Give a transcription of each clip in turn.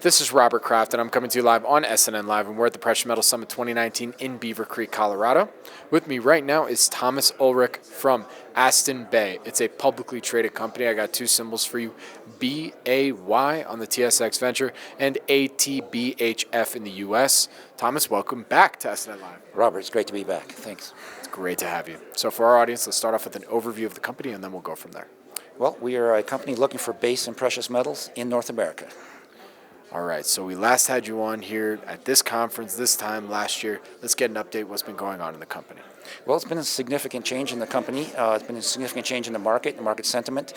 This is Robert Kraft, and I'm coming to you live on SNN.Live, and we're at the Precious Metals Summit 2019 in Beaver Creek, Colorado. With me right now is Thomas Ullrich from Aston Bay. It's a publicly traded company. I got two symbols for you, BAY on the TSX Venture and ATBHF in the U.S. Thomas, welcome back to SNN.Live. Robert, it's great to be back. Thanks. It's great to have you. So for our audience, let's start off with an overview of the company, and then we'll go from there. Well, we are a company looking for base and precious metals in North America. All right, so we last had you on here at this conference this time last year. Let's get an update what's been going on in the company. Well, it's been a significant change in the company. It's been a significant change in the market sentiment.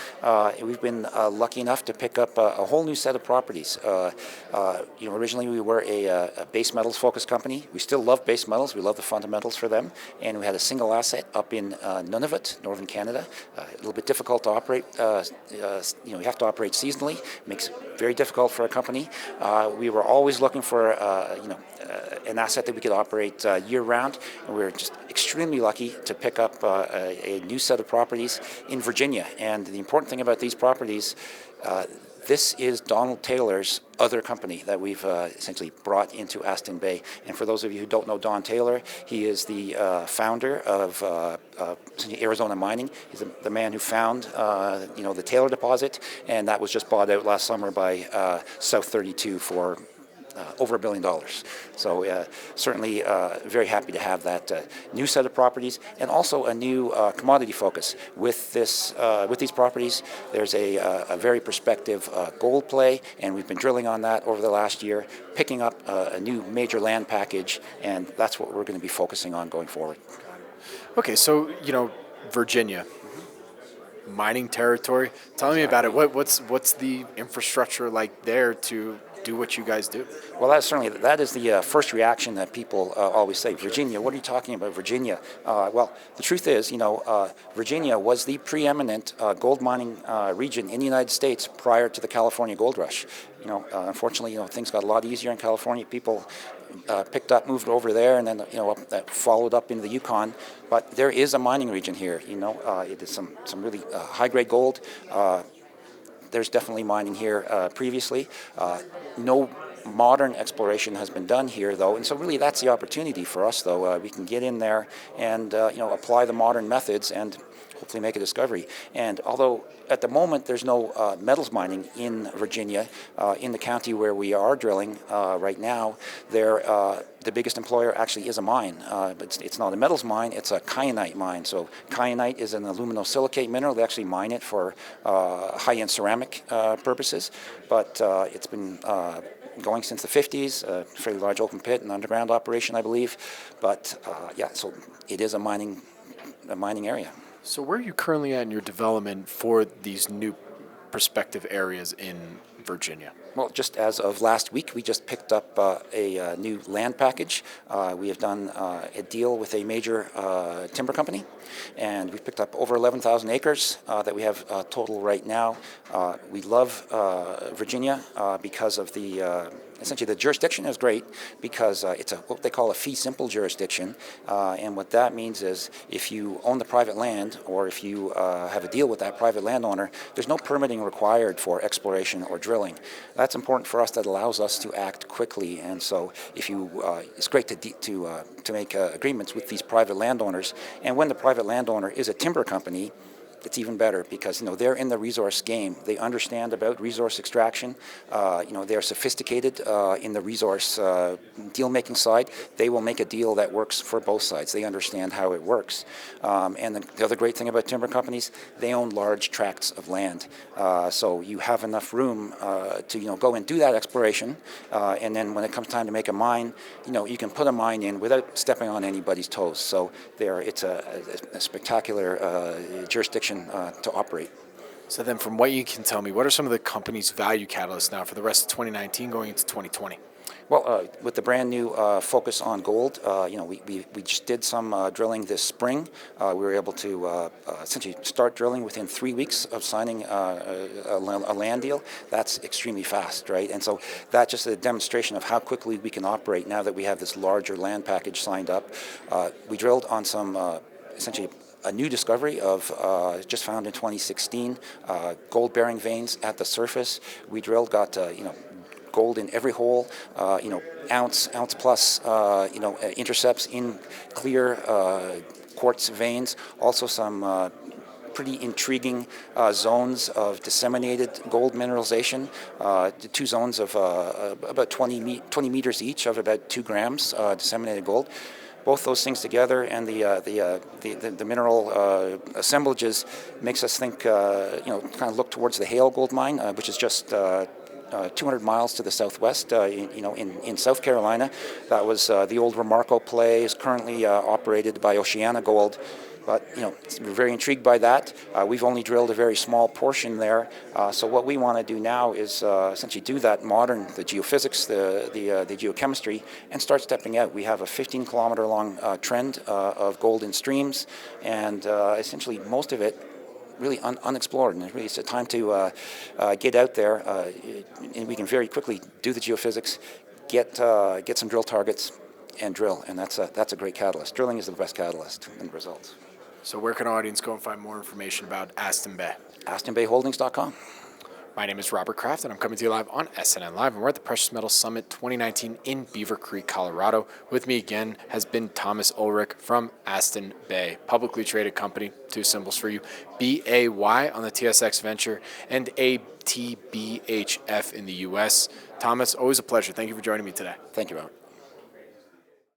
We've been lucky enough to pick up a whole new set of properties. Originally we were a base metals focused company. We still love base metals. We love the fundamentals for them. And we had a single asset up in Nunavut, northern Canada. A little bit difficult to operate. You have to operate seasonally. It makes it very difficult for a company. We were always looking for an asset that we could operate year-round, and we were just extremely lucky to pick up a new set of properties in Virginia. And the important thing about these properties, this is Donald Taylor's other company that we've essentially brought into Aston Bay. And for those of you who don't know Don Taylor, he is the founder of Arizona Mining. He's the man who found the Taylor deposit, and that was just bought out last summer by South 32 for over $1 billion. So certainly very happy to have that new set of properties, and also a new commodity focus. With these properties, there's a very prospective gold play, and we've been drilling on that over the last year, picking up a new major land package, and that's what we're going to be focusing on going forward. Okay, so Virginia, mining territory. Tell me about it. What's the infrastructure like there to do what you guys do? Well, that is the first reaction that people always say. Virginia, what are you talking about, Virginia? Well, the truth is, Virginia was the preeminent gold mining region in the United States prior to the California gold rush. Unfortunately, things got a lot easier in California. People moved over there, and then that followed up into the Yukon. But there is a mining region here. It is some really high-grade gold. There's definitely mining here previously. No modern exploration has been done here, though, and so really that's the opportunity for us, though. We can get in there and apply the modern methods and hopefully make a discovery. And although at the moment there's no metals mining in Virginia, in the county where we are drilling right now, the biggest employer actually is a mine. But it's not a metals mine, it's a kyanite mine. So kyanite is an aluminosilicate mineral. They actually mine it for high-end ceramic purposes, but it's been going since the 50s, a fairly large open pit and underground operation, I believe. But so it is a mining area. So where are you currently at in your development for these new prospective areas in Virginia? Well, just as of last week, we just picked up a new land package. We have done a deal with a major timber company, and we've picked up over 11,000 acres that we have total right now. We love Virginia because of essentially the jurisdiction is great because it's what they call a fee simple jurisdiction, and what that means is if you own the private land or if you have a deal with that private landowner, there's no permitting required for exploration or drilling. That's important for us. That allows us to act quickly, and so it's great to make agreements with these private landowners. And when the private landowner is a timber company, it's even better because they're in the resource game. They understand about resource extraction. They're sophisticated in the resource deal-making side. They will make a deal that works for both sides. They understand how it works. And the other great thing about timber companies, they own large tracts of land. So you have enough room to go and do that exploration. And then when it comes time to make a mine, you can put a mine in without stepping on anybody's toes. So it's a spectacular jurisdiction to operate. So then from what you can tell me, what are some of the company's value catalysts now for the rest of 2019 going into 2020? Well, with the brand new focus on gold, we just did some drilling this spring. We were able to essentially start drilling within 3 weeks of signing a land deal. That's extremely fast, right? And so that's just a demonstration of how quickly we can operate now that we have this larger land package signed up. We drilled on some essentially a new discovery of just found in 2016, gold-bearing veins at the surface. We drilled, got gold in every hole, ounce plus, intercepts in clear quartz veins. Also some pretty intriguing zones of disseminated gold mineralization. The two zones of about 20 meters each of about 2 grams disseminated gold. Both those things together and the mineral assemblages makes us think, kind of look towards the Hale gold mine, which is just 200 miles to the southwest, in South Carolina. That was the old Remarco play, is currently operated by Oceana Gold. But, we're very intrigued by that. We've only drilled a very small portion there. So what we want to do now is essentially do that the geophysics, the geochemistry, and start stepping out. We have a 15-kilometer long trend of gold in streams, and essentially most of it really unexplored, and really it's a time to get out there, and we can very quickly do the geophysics, get some drill targets, and drill, and that's a great catalyst. Drilling is the best catalyst in the results. So where can our audience go and find more information about Aston Bay? AstonBayHoldings.com. My name is Robert Kraft, and I'm coming to you live on SNN Live, and we're at the Precious Metals Summit 2019 in Beaver Creek, Colorado. With me again has been Thomas Ullrich from Aston Bay, publicly traded company, 2 symbols for you, BAY on the TSX Venture, and ATBHF in the U.S. Thomas, always a pleasure. Thank you for joining me today. Thank you, Robert.